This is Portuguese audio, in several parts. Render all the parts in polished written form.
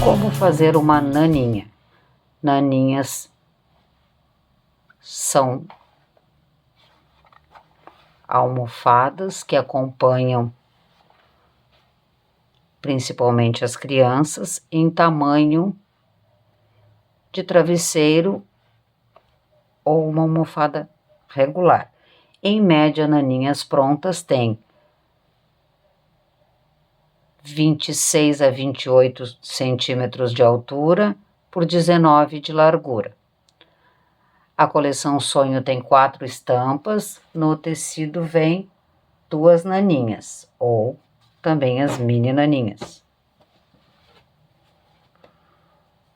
Como fazer uma naninha? Naninhas são almofadas que acompanham principalmente as crianças em tamanho de travesseiro ou uma almofada regular. Em média, naninhas prontas têm 26 a 28 centímetros de altura por 19 de largura. A coleção Sonho tem 4 estampas, no tecido vem 2 naninhas, ou também as mini naninhas,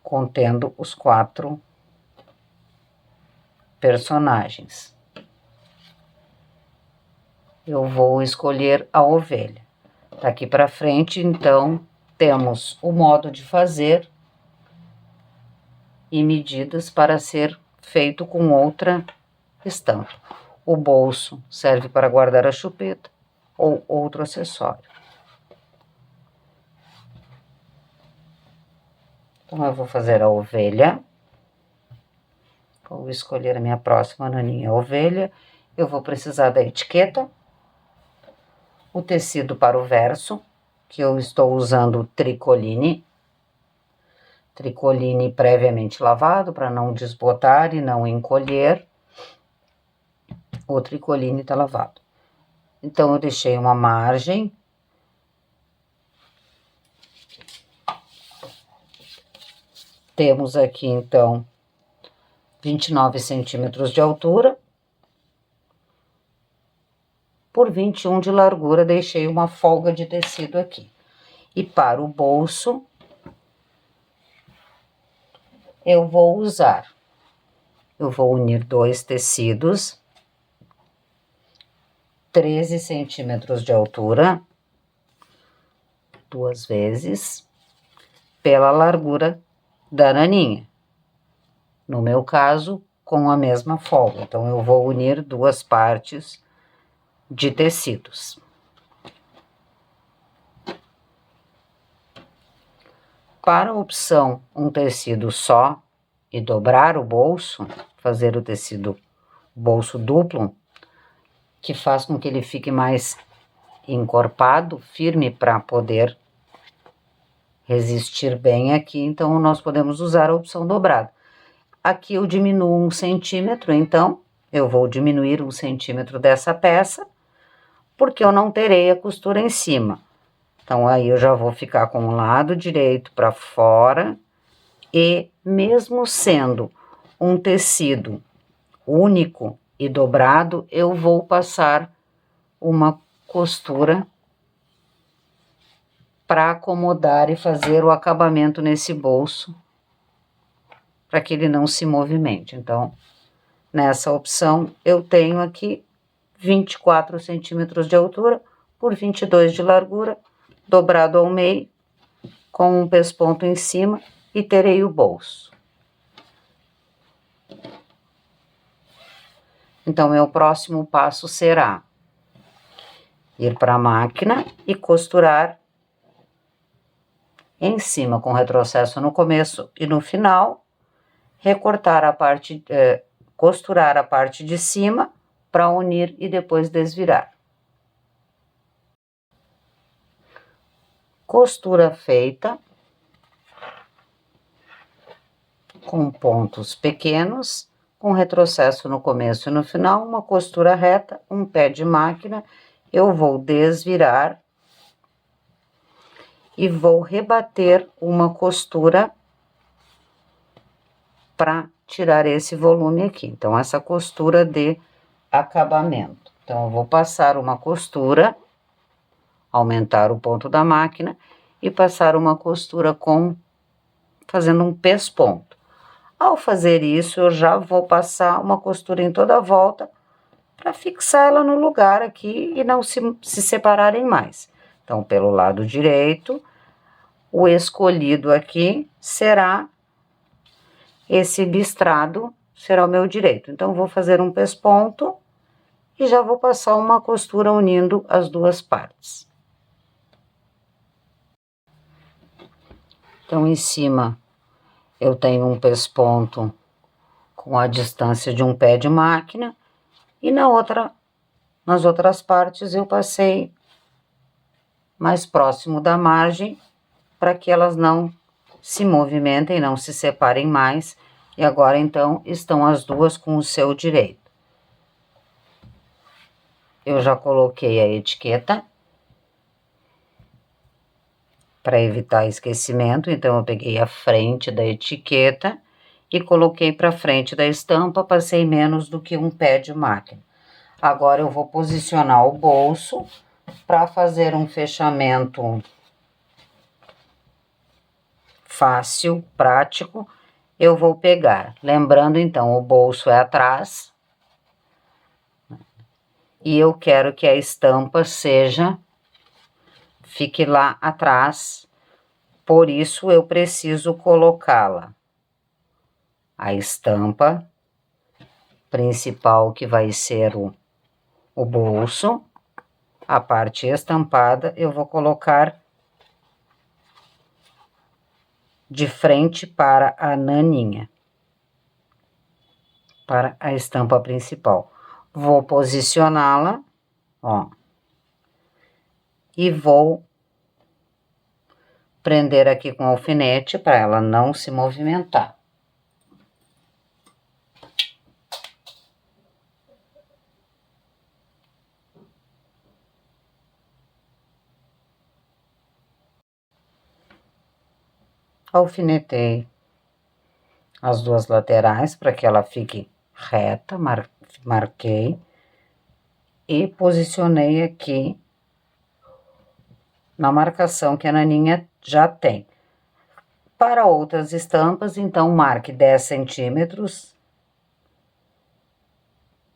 contendo os 4 personagens. Eu vou escolher a ovelha. Daqui para frente, então, temos o modo de fazer e medidas para ser feito com outra estampa. O bolso serve para guardar a chupeta ou outro acessório. Então, eu vou fazer a ovelha. Vou escolher a minha próxima naninha ovelha. Eu vou precisar da etiqueta, o tecido para o verso, que eu estou usando tricoline previamente lavado para não desbotar e não encolher. O tricoline está lavado. Então, eu deixei uma margem. Temos aqui, então, 29 centímetros de altura por 21 de largura, deixei uma folga de tecido aqui. E para o bolso, eu vou unir 2 tecidos, 13 centímetros de altura, 2 vezes, pela largura da naninha. No meu caso, com a mesma folga. Então, eu vou unir 2 partes de tecidos. Para a opção um tecido só e dobrar o bolso, fazer o tecido bolso duplo, que faz com que ele fique mais encorpado, firme, para poder resistir bem aqui, então nós podemos usar a opção dobrada. Aqui eu diminuo 1 centímetro, então eu vou diminuir 1 centímetro dessa peça, porque eu não terei a costura em cima. Então, aí eu já vou ficar com o lado direito para fora e, mesmo sendo um tecido único e dobrado, eu vou passar uma costura para acomodar e fazer o acabamento nesse bolso, para que ele não se movimente. Então, nessa opção, eu tenho aqui 24 centímetros de altura por 22 de largura, dobrado ao meio, com um pesponto em cima, e terei o bolso. Então, meu próximo passo será ir para a máquina e costurar em cima, com retrocesso no começo e no final, recortar a parte, costurar a parte de cima para unir e depois desvirar. Costura feita, com pontos pequenos, com retrocesso no começo e no final, uma costura reta, um pé de máquina, eu vou desvirar e vou rebater uma costura para tirar esse volume aqui. Então, essa costura de acabamento. Então, eu vou passar uma costura, aumentar o ponto da máquina e passar uma costura fazendo um pesponto. Ao fazer isso, eu já vou passar uma costura em toda a volta para fixar ela no lugar aqui e não se separarem mais. Então, pelo lado direito, o escolhido aqui será esse listrado, será o meu direito. Então, vou fazer um pesponto e já vou passar uma costura unindo as 2 partes. Então, em cima, eu tenho um pesponto com a distância de um pé de máquina, e nas outras partes eu passei mais próximo da margem, para que elas não se movimentem, não se separem mais, e agora então estão as duas com o seu direito. Eu já coloquei a etiqueta para evitar esquecimento, então eu peguei a frente da etiqueta e coloquei para frente da estampa, passei menos do que um pé de máquina. Agora eu vou posicionar o bolso para fazer um fechamento fácil, prático. Eu vou pegar, lembrando então, o bolso é atrás, e eu quero que a estampa fique lá atrás, por isso eu preciso colocá-la. A estampa principal, que vai ser o bolso, a parte estampada, eu vou colocar de frente para a naninha, para a estampa principal. Vou posicioná-la, ó, e vou prender aqui com alfinete para ela não se movimentar. Alfinetei as duas laterais para que ela fique reta, marquei e posicionei aqui na marcação que a naninha já tem. Para outras estampas, então, marque 10 centímetros,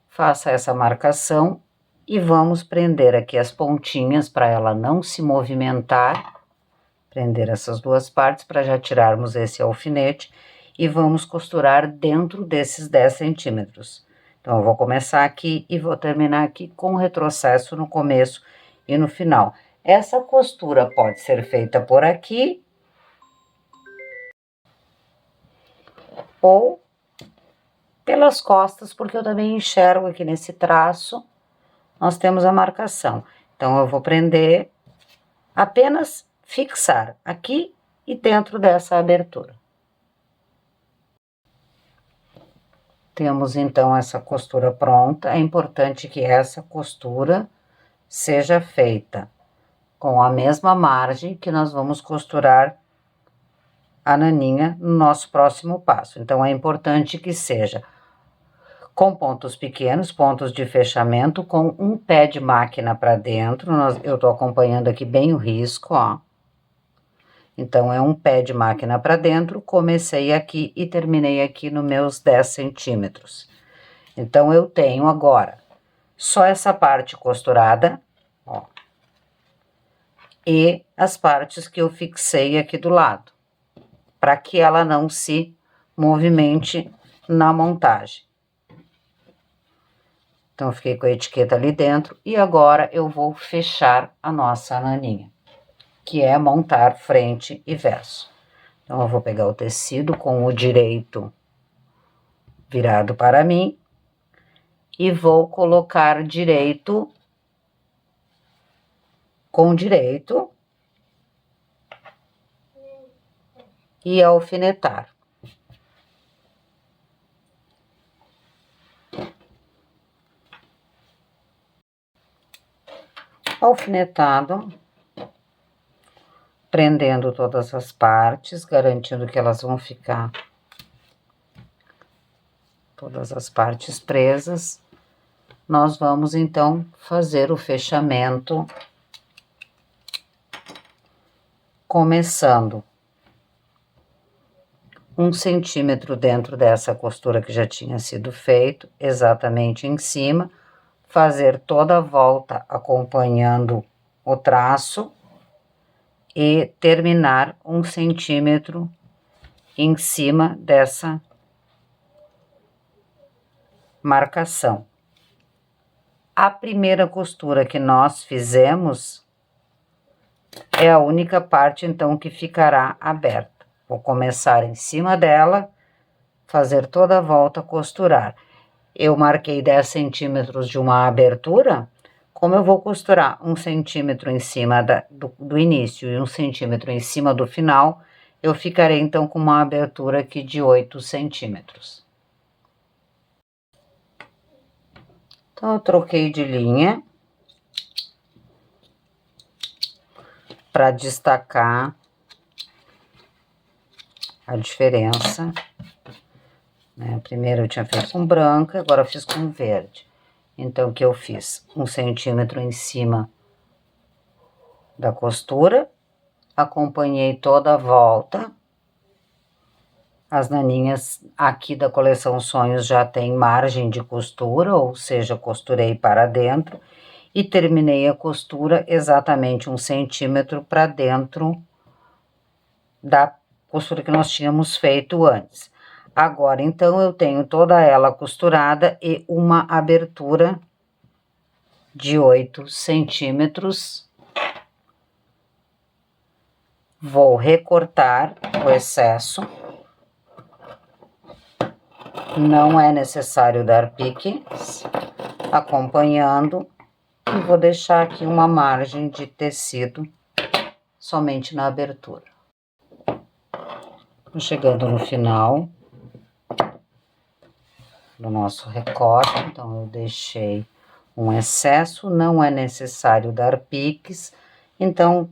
faça essa marcação e vamos prender aqui as pontinhas para ela não se movimentar, prender essas duas partes para já tirarmos esse alfinete e vamos costurar dentro desses 10 centímetros. Então, eu vou começar aqui e vou terminar aqui com retrocesso no começo e no final. Essa costura pode ser feita por aqui ou pelas costas, porque eu também enxergo aqui nesse traço, nós temos a marcação. Então, eu vou prender, apenas fixar aqui e dentro dessa abertura. Temos, então, essa costura pronta. É importante que essa costura seja feita com a mesma margem que nós vamos costurar a naninha no nosso próximo passo. Então, é importante que seja com pontos pequenos, pontos de fechamento, com um pé de máquina para dentro. Eu tô acompanhando aqui bem o risco, ó. Então, é um pé de máquina para dentro, comecei aqui e terminei aqui nos meus 10 centímetros. Então, eu tenho agora só essa parte costurada, ó, e as partes que eu fixei aqui do lado, para que ela não se movimente na montagem. Então, eu fiquei com a etiqueta ali dentro e agora eu vou fechar a nossa naninha, que é montar frente e verso. Então, eu vou pegar o tecido com o direito virado para mim e vou colocar direito com direito e alfinetar. Alfinetado, prendendo todas as partes, garantindo que elas vão ficar todas as partes presas. Nós vamos, então, fazer o fechamento, começando 1 centímetro dentro dessa costura que já tinha sido feito, exatamente em cima, fazer toda a volta acompanhando o traço e terminar 1 centímetro em cima dessa marcação. A primeira costura que nós fizemos é a única parte, então, que ficará aberta. Vou começar em cima dela, fazer toda a volta, costurar. Eu marquei 10 centímetros de uma abertura. Como eu vou costurar 1 centímetro em cima do início e 1 centímetro em cima do final, eu ficarei então com uma abertura aqui de 8 centímetros. Então, eu troquei de linha para destacar a diferença, né? Primeiro eu tinha feito com branca, agora eu fiz com verde. Então, o que eu fiz? 1 centímetro em cima da costura, acompanhei toda a volta. As naninhas aqui da coleção Sonhos já tem margem de costura, ou seja, costurei para dentro e terminei a costura exatamente 1 centímetro para dentro da costura que nós tínhamos feito antes. Agora, então, eu tenho toda ela costurada e uma abertura de 8 centímetros. Vou recortar o excesso. Não é necessário dar piques, acompanhando, e vou deixar aqui uma margem de tecido somente na abertura. Chegando no final do nosso recorte, então eu deixei um excesso, não é necessário dar piques. Então,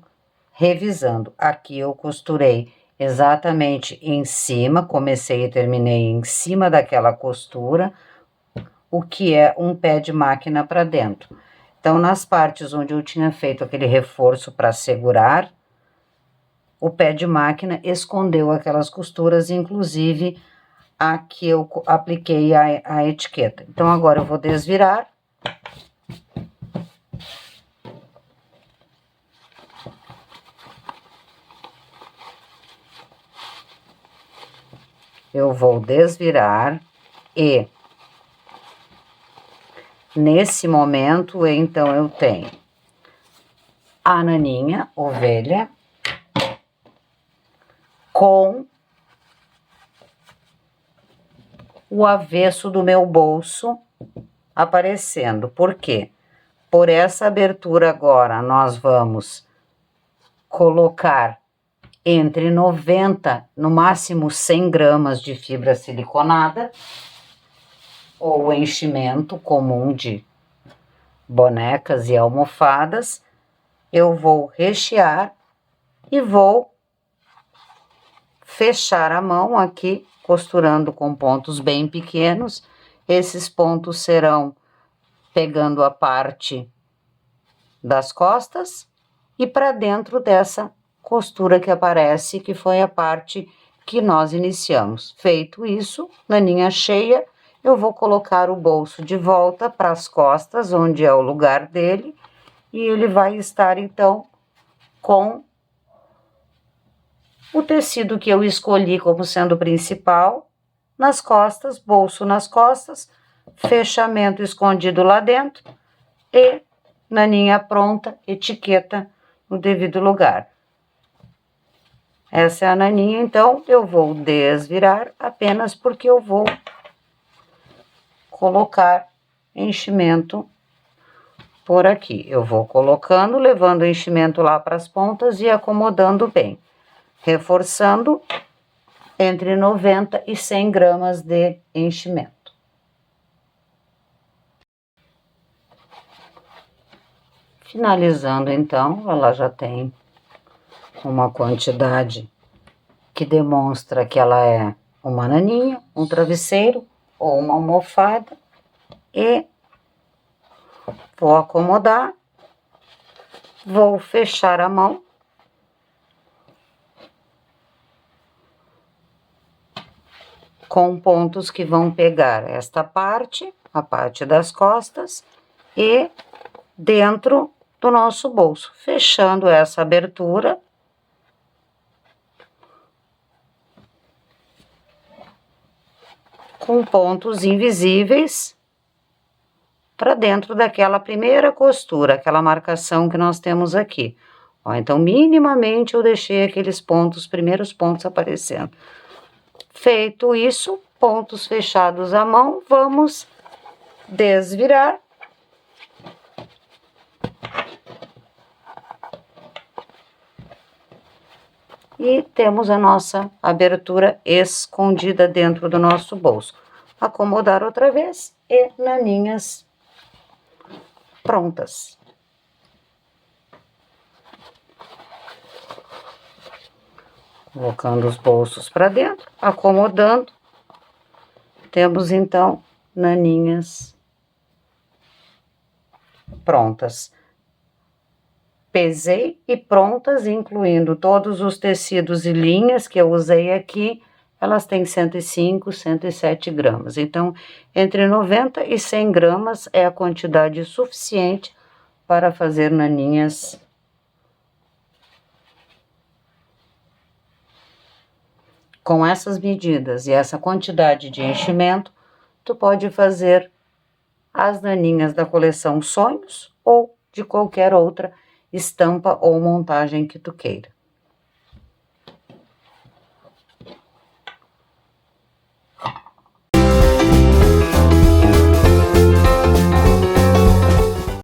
revisando, aqui eu costurei exatamente em cima, comecei e terminei em cima daquela costura, o que é um pé de máquina para dentro. Então, nas partes onde eu tinha feito aquele reforço para segurar, o pé de máquina escondeu aquelas costuras, inclusive a que eu apliquei a etiqueta. Então, agora eu vou desvirar. Eu vou desvirar e nesse momento, então, eu tenho a naninha, ovelha, com o avesso do meu bolso aparecendo. Por quê? Por essa abertura agora, nós vamos colocar entre 90, no máximo 100 gramas de fibra siliconada, ou enchimento comum de bonecas e almofadas. Eu vou rechear e vou fechar a mão aqui, costurando com pontos bem pequenos. Esses pontos serão pegando a parte das costas e para dentro dessa costura que aparece, que foi a parte que nós iniciamos. Feito isso, naninha cheia, eu vou colocar o bolso de volta para as costas, onde é o lugar dele, e ele vai estar, então, com o tecido que eu escolhi como sendo o principal, nas costas, bolso nas costas, fechamento escondido lá dentro e naninha pronta, etiqueta no devido lugar. Essa é a naninha, então, eu vou desvirar apenas porque eu vou colocar enchimento por aqui. Eu vou colocando, levando o enchimento lá para as pontas e acomodando bem, reforçando entre 90 e 100 gramas de enchimento. Finalizando, então, ela já tem uma quantidade que demonstra que ela é uma naninha, um travesseiro ou uma almofada, e vou acomodar, vou fechar a mão com pontos que vão pegar esta parte, a parte das costas e dentro do nosso bolso, fechando essa abertura com pontos invisíveis para dentro daquela primeira costura, aquela marcação que nós temos aqui. Ó, então, minimamente eu deixei aqueles pontos, primeiros pontos aparecendo. Feito isso, pontos fechados à mão, vamos desvirar. E temos a nossa abertura escondida dentro do nosso bolso. Acomodar outra vez e naninhas prontas. Colocando os bolsos para dentro, acomodando. Temos então naninhas prontas. Pesei e prontas, incluindo todos os tecidos e linhas que eu usei aqui, elas têm 105, 107 gramas. Então, entre 90 e 100 gramas é a quantidade suficiente para fazer naninhas com essas medidas e essa quantidade de enchimento. Tu pode fazer as naninhas da coleção Sonhos ou de qualquer outra estampa ou montagem que tu queira.